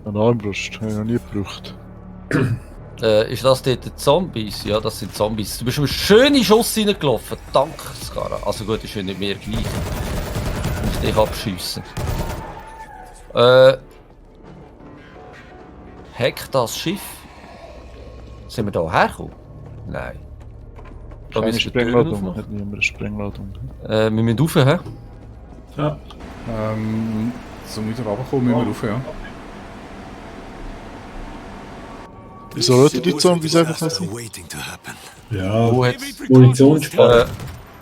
Eine Armbrust, habe ich noch nie gebraucht. Ist das dort die Zombies? Ja, das sind Zombies. Du bist einen schönen Schuss reingelaufen. Danke, Skara. Also gut, ist ja nicht mehr gleich. Ich dich abschiessen. Hackt das Schiff? Sind wir da hergekommen? Nein. Da Keine müssen wir die Türen Sprengladung, aufmachen. hat niemand eine Sprengladung. Wir müssen rauf, hä? Ja. Zum wieder runterkommen müssen wir rauf, ja. Wieso hört ihr die Zombies einfach noch sein? waiting to happen. Ja, Wo hat Munition sparen.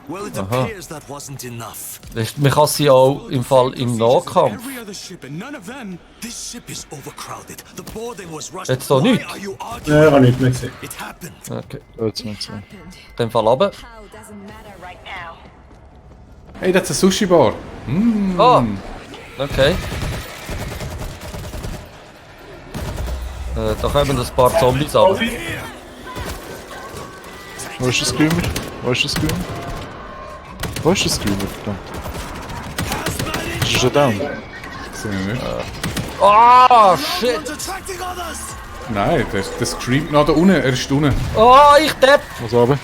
Well, it Aha. appears that wasn't enough. Man kann sie auch im Fall im Nahkampf. Every other ship and none of them. This ship is overcrowded. The boarding was rushed. Jetzt da Why nicht. are you arguing? Ja, ich habe nichts mehr gesehen. It happened. Okay. Jetzt nicht so. In dem Fall runter. How doesn't matter right now. Hey, das ist eine Sushi-Bar. Ah! Okay. Da kommen ein paar Zombies ab. Wo ist der Screamer? Wo ist der Screamer? Wo ist der Screamer? Verdammt. Ist er schon down? Sehen wir nicht. Ah, shit! Attracting others. Nein, der screamt noch da unten. Er ist unten. Ah, ich depp! Was aber?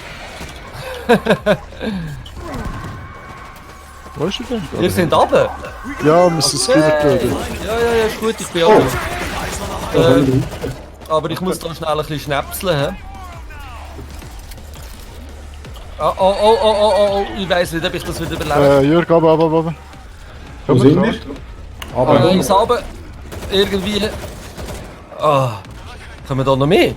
Wo ist er denn? Wir sind runter. Ja, wir müssen den Screamer töten. Ja, ist gut, ich bin auch. Aber ich muss da schnell ein bisschen schnäpseln, hä? Oh, ich weiss nicht, ob ich das wieder überlebe. Jörg, aber. Wo sind wir? Aber Ich habe irgendwie. Ah, können wir da noch mehr?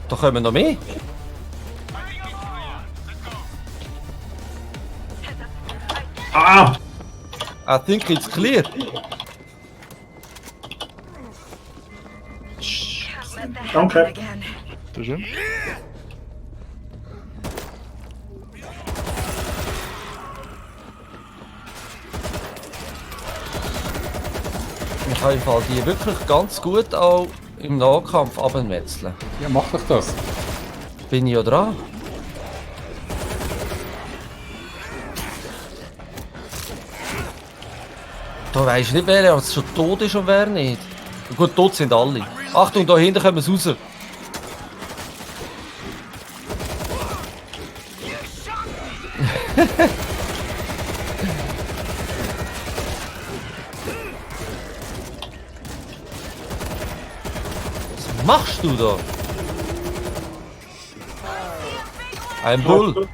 Da kommen noch mehr. Ah! I think it's clear. Danke. Das ist schön. Ich kann im Fall die wirklich ganz gut auch im Nahkampf abmetzeln. ja, mach doch das. Bin ich ja dran. Da weisst du nicht, wer jetzt schon tot ist und wer nicht. Gut, tot sind alle. Achtung, da hinten kommen sie raus. Was machst du da? Ein Bull.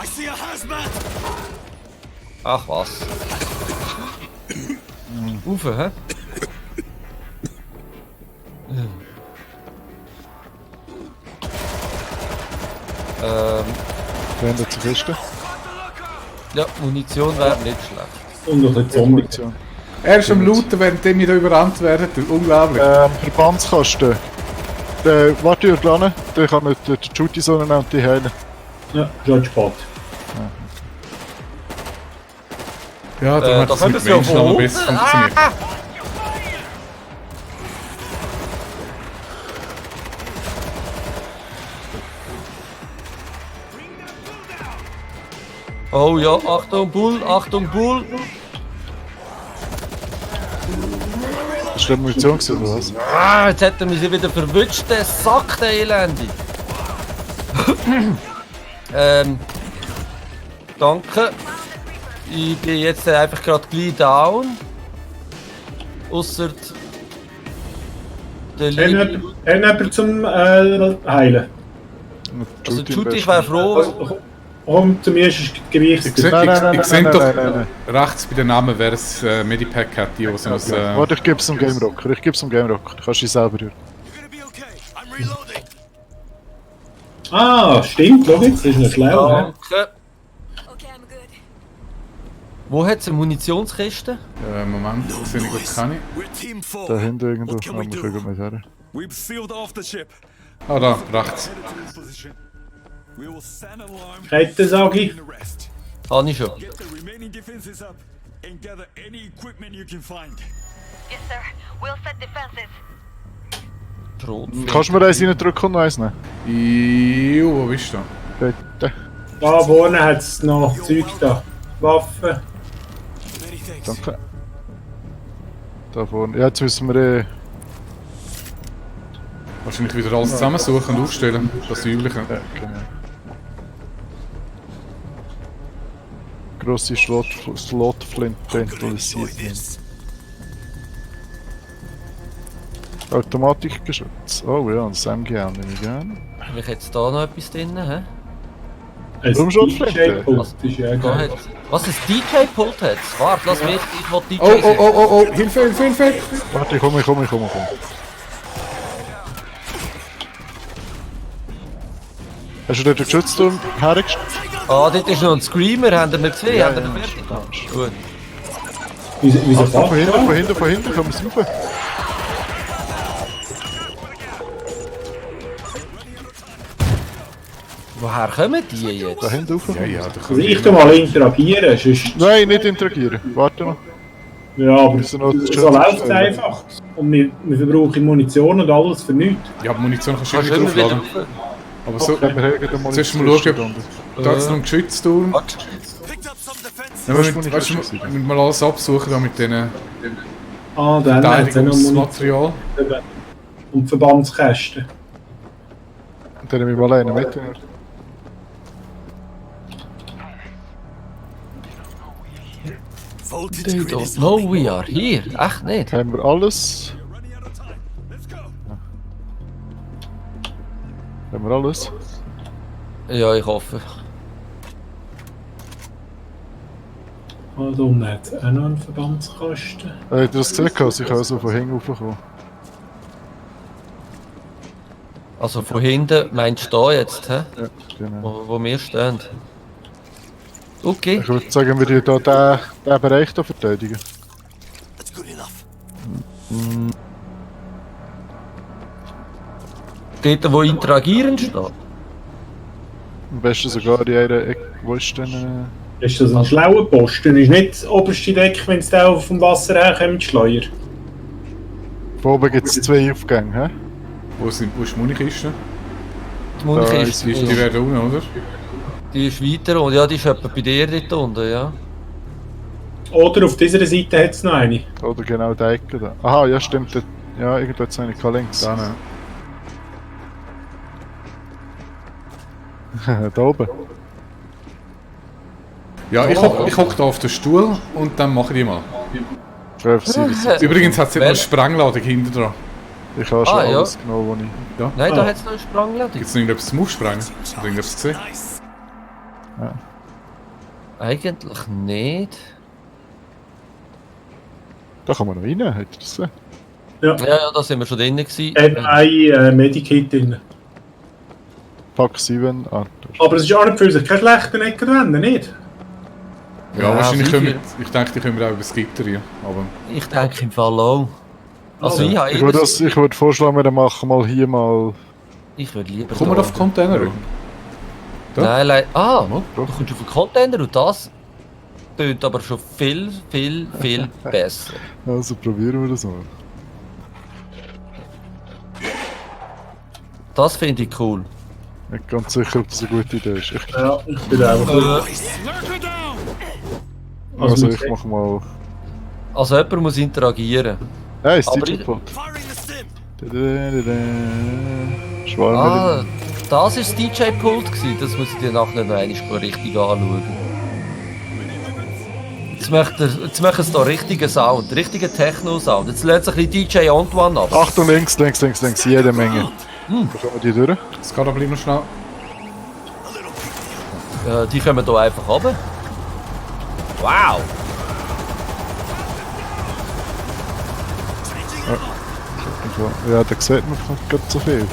I see a hazmat. Ach was. Ufe, hä? Wer hat zur Kiste? Ja, Munition wäre nicht schlecht. Und noch ein Zombie. Munition. Er ist am Looten, während wir da überrannt werden. Unglaublich. Verbandskasten. Warte, Jörg, lerne. Der kann nicht die Shooty-Zone nehmen und die heilen. Ja, schon spät. Ja, darum hat da es mit können sie ja Menschen noch von besser unten. funktioniert. Oh ja, Achtung Bull, Achtung Bull. Das war die Munition, gewesen, oder was? Ah, jetzt hat er mich wieder verwünscht, der Sack, der Elende. Danke. Ich bin jetzt einfach gerade gleich down. Ausser der Liebe. Hat jemand zum Heilen? Also Judy, ich wäre froh. Komm zu mir, ist das Gewicht. Ich sehe Nein, doch nein. rechts bei den Namen, wer das Medipack hat, die aus Warte, ich gebe es dem Game Rocker. Ich gebe es dem Game Rocker. Du kannst dich selber rühren. You're gonna be okay. I'm reloading. Ah, stimmt, schau jetzt, das ist eine schlau. hä? Danke. Okay, I'm good. Wo hat es eine Munitionskiste? Moment, sehe ich gut kann ich. We're Team 4. Da hinten irgendwo. What can Ah, we wir do? können mit her. We've sealed off the ship. Ah, da, rechts. Headed to this position. We will send an alarm Kettensagi. and the rest. Habe ich schon. Get the remaining defenses up and gather any equipment you can find. Yes, sir. We'll set defenses. Schrotflinte. Kannst du mir eins reindrücken und noch eins nehmen? Jo, wo bist du? Bitte. Da vorne hat es noch Zeug da. Waffen. Many thanks. Danke. Da vorne. Ja, jetzt müssen wir Wahrscheinlich wieder alles zusammensuchen und aufstellen. Das Übliche. Ja, genau. Grosse Slotflinte introduziert. This. Automatikgeschütz. Oh ja, das MGM nehme ich gerne. Vielleicht jetzt da noch etwas drin, hä? Ein Raumschrotflinte. DJ-Pult ist ja Da geil. hat... Was, ein DJ-Pult hat? Warte, lass mich, ich will DJ Oh, oh, sein. oh, oh, oh, Hilfe, Hilfe, Hilfe! Warte, ich komme. Hast du dort den Geschützturm hergestellt? Ah, dort ist noch ein Screamer, habt ihr ihn gesehen? Habt ihr ihn ja, fertig ja. gemacht? Gut. Wieso Von fährt hinten, der? von hinten, kommen wir rauf. Woher kommen die jetzt? Da hinten rauf. Ja, ja, da Also ich tu mal interagieren, sonst... Nein, nicht interagieren. Warte noch. Ja, aber müssen noch die so läuft es Schützen einfach. Und wir verbrauchen Munition und alles für nichts. Ja, aber Munition kannst du Kannst immer du immer wieder draufladen. Aber so, Wenn wir irgendeine zuerst mal Munition schauen, da ist noch ein Geschützturm. Warte. Picked up some defense. Ja, weißt du, wir müssen mal alles absuchen da mit diesen Ah, dann hat es auch noch Munition Verteidigungsmaterial. und Verbandskästen. Dann nehme ich mal einen mit. Voltage They grid don't is know we are here. Echt nicht? Haben wir alles? Running out of time. Let's go. Haben wir alles? Ja, ich hoffe. Ah, da unten hat es auch noch einen Verbandskasten. Habt ihr das gesehen? Also ich kann so von hinten raufkommen. Also von hinten meinst du da jetzt, hä? Ja, genau. Wo wir stehen. Okay. Ich würde sagen, wir hier diesen Bereich hier verteidigen. That's good enough. Dort, wo interagieren steht. Am besten sogar in einer Ecke. Wo ist denn... Ist das ein schlauer Posten? Ist nicht das oberste Deck, wenn es da vom Wasser herkommt, Schleuer? Von oben gibt es 2 Aufgänge, hä? Wo ist die Munikiste? Die Munich Da ist, ist Die werden unten, oder? die ist weiter und ja, die ist etwa bei dir dort unten, ja. Oder auf dieser Seite hat es noch eine. Oder genau die Ecke da. Aha, ja stimmt. Dort, ja, irgendwo hat es eine links. Da, ne. Da oben. Ja, ich hock da auf den Stuhl und dann mache ich die mal. Treff sie. Übrigens hat es Wer- eine Sprengladung hinten dran. Ich habe schon Ah, ja. alles genommen, was ich... Nein, Ah. da hat es noch eine Sprangladung. Gibt es noch irgendetwas zum Aufsprengen? Oder irgendetwas gesehen? Nice. Eigentlich nicht. Da kann man noch rein, hätte ich das gesehen. Ja. Ja, da sind wir schon drin gewesen. Hat ein Medikit drin. Pack 7. Ah, da ist- Aber es ist auch nicht für sich kein schlechter Eckerwende, nicht? Ja, Ja, wahrscheinlich sicher. können wir, ich denke, die können wir auch über das Gitter rein. Aber Ich denke im Fall auch. Also Also, ich habe Ich würde vorschlagen, wir machen mal hier mal... Ich würde lieber kommen wir da- auf die Container rein? Da? Nein, ah, Mal. du kommst auf den Container und das tönt aber schon viel, viel, viel besser. Also probieren wir das mal. Das finde ich cool. Nicht ganz sicher, ob das eine gute Idee ist. Ich, Ja, ich bin auch. Lurker down. also mit- ich mach mal... Also jemand muss interagieren. Hey, ist Aber DJ-Pot. Firing the stim. Schwarm. Ah, das war das DJ-Pult gewesen. Das muss ich dir nachher noch einmal richtig anschauen. Jetzt macht es da richtigen Sound, richtigen Techno-Sound. Jetzt lädt sich ein bisschen DJ Antoine ab. Achtung, links, jede Menge. Da kommen die durch. es geht aber immer schnell. Die kommen hier einfach runter. Wow! Ja, da sieht man gerade so viel.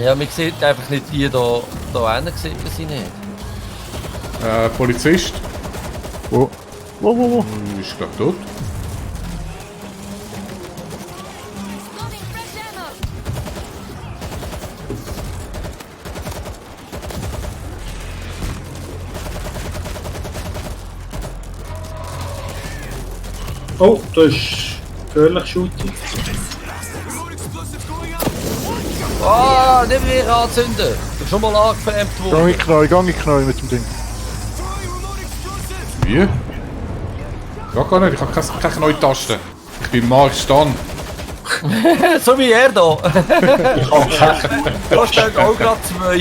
Ja, man sieht einfach nicht die da hinten, sieht man sie nicht. Polizist. Wo? Wo? Ist glaube tot. Loading fresh ammo. Oh, da ist gefährlich Shooting. Remote explosive going Ah, nicht mehr anzünden! Ich bin schon mal angeflammt worden. Gang in Knall mit dem Ding. Wie? Ja, gar nicht, ich habe keine neue Taste. Ich bin Mark Stan. So wie er da. Ich habe keine. Da stehen auch gerade 2.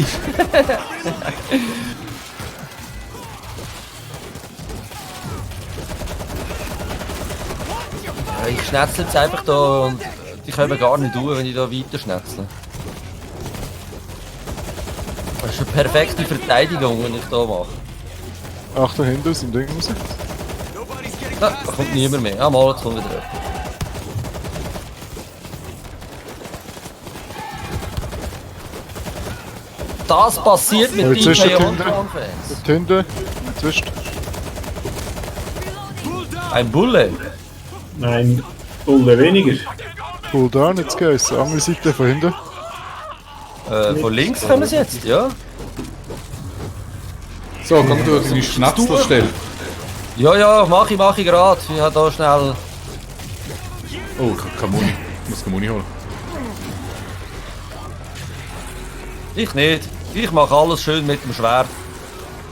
Ja, ich schnetzel jetzt einfach da und die können gar nicht tun, wenn ich da weiter schnetzle. Das ist eine perfekte Verteidigung, wenn ich da mache. Ach, da hinten ist ein Ding raus. Da kommt niemand mehr. Ah, mal, jetzt kommt wieder jemand. Das passiert mit Jetzt ist DK der Online-Fans. Da hinten, zwischen. Ein Bulle. Nein, Bulle weniger. Pull down, jetzt geht's. Andere Seite von hinten. Von links kommen sie jetzt, ja? So, komm du deine Schnetzel stellen. Ja, mach ich gerade. Ich habe da schnell... Oh, ich habe keine Muni. Ich muss keine Muni holen. Ich nicht. Ich mache alles schön mit dem Schwert.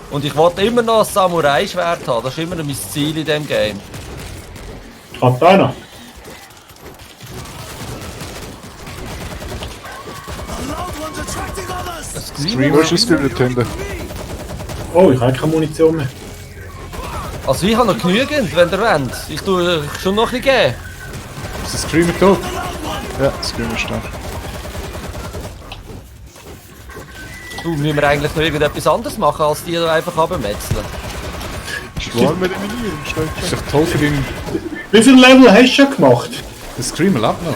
Und ich wollte immer noch ein Samurai-Schwert haben. Das ist immer noch mein Ziel in diesem Game. Katana. The loud one's attracting others! Ein Wo Screamer. ist das Gefühl da hinten? Oh, ich habe keine Munition mehr. Also ich habe noch genügend, wenn ihr wollt. Ich tue schon noch ein bisschen geben. Ist der Screamer tot? Ja, das gehen wir schnell. Du, müssen wir eigentlich noch irgendetwas anderes machen, als die da einfach runtermetzeln. Schwarm mit eliminieren, schnell. Ist doch toll für den... Wie viele Level hast du schon gemacht? Der Screamer lebt noch.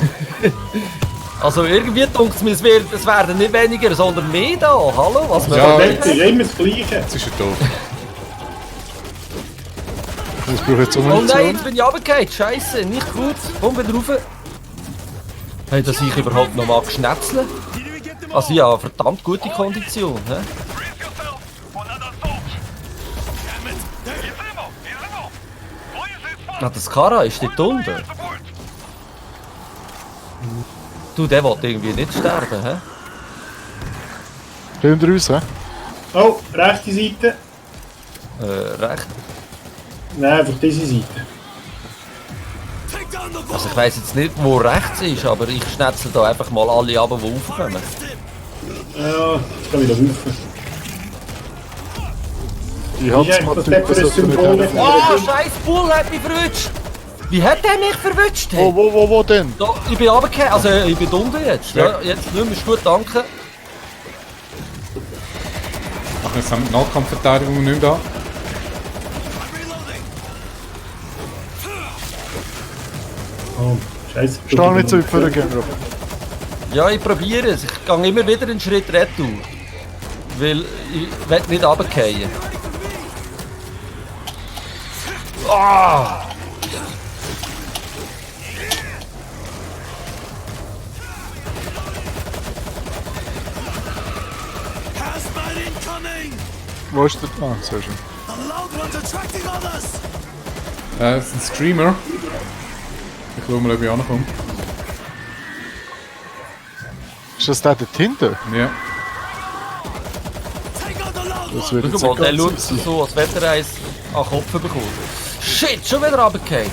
Also irgendwie denkt es mir, es werden nicht weniger, sondern mehr da. Hallo, was wir Ja. Das ist immer das Gleiche. Jetzt ist er tot. Ich brauche jetzt auch Oh nein, Munition. jetzt bin ich runtergefallen. Scheiße, nicht gut. Komm wieder rauf. Hey, dass ich überhaupt noch mal geschnetzeln. Also ja, verdammt gute Kondition. He? Na, das Kara ist dort unten. Du, der will irgendwie nicht sterben, hä? Hinter uns, hä? Oh, rechte Seite. Recht. Nein, einfach diese Seite. Take down the Also ich weiss jetzt nicht, wo rechts ist, aber ich schnetzel da einfach mal alle ab, die raufkommen. Ja, jetzt kann ich wieder rauf. Ich Ist hab's eigentlich mal das Typ, etwa das ein sollte nicht Symbol? helfen. Oh, scheiß Bull hat mich verwünscht! Wie hat der mich verwünscht? Hey? Wo denn? Da, ich bin runtergefallen, also ich bin unten jetzt. Ja, jetzt nicht mehr, ist gut, danke. Ach, jetzt haben wir die Nahkampfverteidigung nicht mehr da. Oh, scheiße. Steh nicht so für den Gamer. Ja, ich probiere es. Ich gehe immer wieder einen Schritt retour. Weil ich will nicht runterfallen. Ah! Hazmat incoming! Wo ist der? Ah, sehr schön. The loud one's attracting others! Es ist ein Streamer. Ich schau mal, ob ich ankomme. Ist das der dort hinten? Ja. Take out the loud Das one! wird jetzt Schau mal, der nicht schaut ganz easy. so, als wenn er eins an den Kopf bekommt. Shit, schon wieder runtergefallen.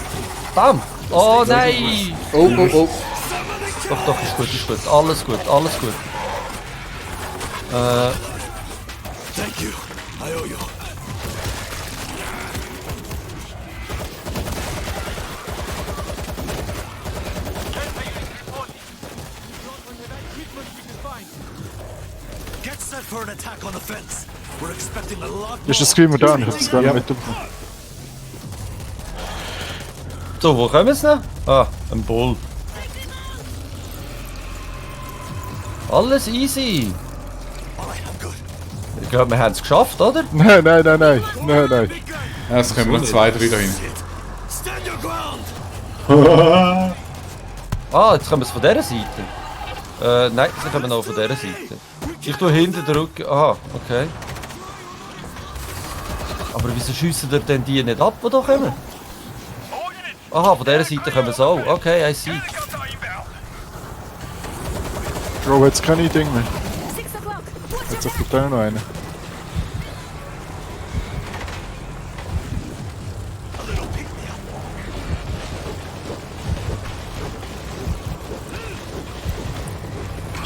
Bam! Oh nein! Oh. Doch, ist gut. Alles gut. Thank you. I owe you. Get set for an attack on the fence. We're expecting a lot Ist der more. Screamer da? Ich hab's gar nicht mitbekommen. So, wo kommen sie noch? Ah, ein Bull. Alles easy. Alright, I'm good. Ich glaube, wir haben es geschafft, oder? Nein. Ja, es kommen noch 2, 3 dahin. Stand your ground! Ah, jetzt kommen sie von dieser Seite. Nein, sie kommen auch von dieser Seite. Ich tue hinten den Rücken. Aha, okay. Aber wieso schiessen ihr denn die nicht ab, die da kommen? Aha, von dieser Seite kommen sie auch. Okay, I see. Bro, jetzt keine Ding mehr. 6 o'clock. Watch Jetzt your hat er noch einen.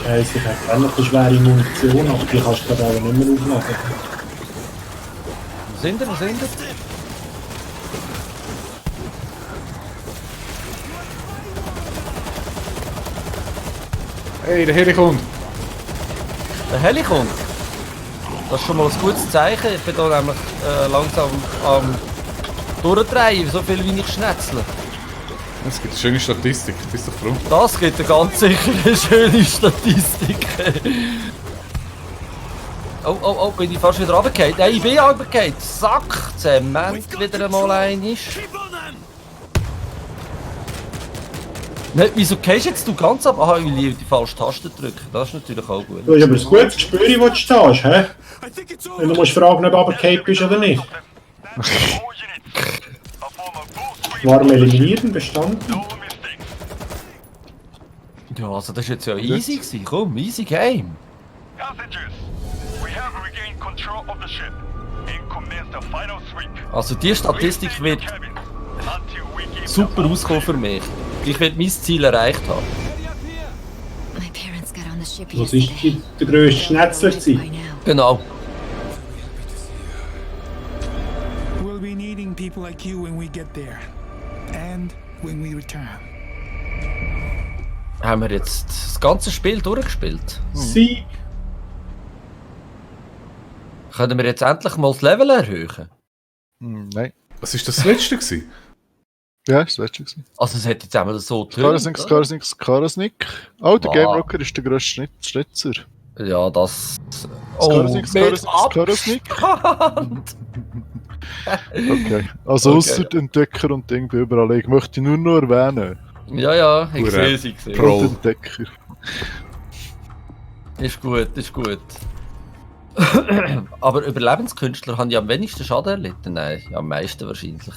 Scheiße, ich habe auch noch eine schwere Munition, aber die kannst du gerade auch nicht mehr aufladen. Wo sind ihr? Wo sind ihr? Hey, der Heli kommt! Der Heli kommt. Das ist schon mal ein gutes Zeichen. Ich bin hier nämlich langsam am Durchdrehen, so viel wie ich schnetzle. Es gibt eine schöne Statistik, bist du froh? Das gibt eine ganz sicher eine schöne Statistik. Oh, bin ich fast wieder runtergefallen? Nein, ich bin runtergefallen. Sack, Zement wieder einmal einmal. Keep on them! Ne, wieso gehst jetzt du ganz ab? Aha, weil ich die falsche Taste drücke. Das ist natürlich auch gut. Du hast aber ein gutes Gespür, was du da hast, hä? I think it's Wenn du over. musst fragen, ob du runtergefallen bist oder nicht. Warm eliminieren, bestanden. Ja, also das war jetzt ja easy gewesen. Komm, easy game. Passengers, we have regained control of the ship and commenced the final sweep. Also die Statistik wird Cabin until we give super rauskommen für mich. Ich werde mein Ziel erreicht haben. My parents got on the ship Was ist yesterday. der grösste Schnetzler By gewesen? now. Genau. We'll be needing people like you when we get there. And when we return. Haben wir jetzt das ganze Spiel durchgespielt? Sie. Können wir jetzt endlich mal das Level erhöhen? Nein. Was war das letzte gewesen? Ja, das letzte gewesen. Also es hat jetzt einmal so Karasnik, oder? Karasnik. Oh, der Wow. Game Rocker ist der grösste Schnitzer. Ja, das... Karasnik, mit Karasnik. Abstand. Okay. Also Okay. ausser Entdecker und Ding bin überall. Ich möchte nur noch erwähnen. Ja, ich Hure. sehe sie. Gesehen. Pro. Und Entdecker. Ist gut, ist gut. Aber Überlebenskünstler haben ja am wenigsten Schaden erlitten. Nein, ja, am meisten wahrscheinlich.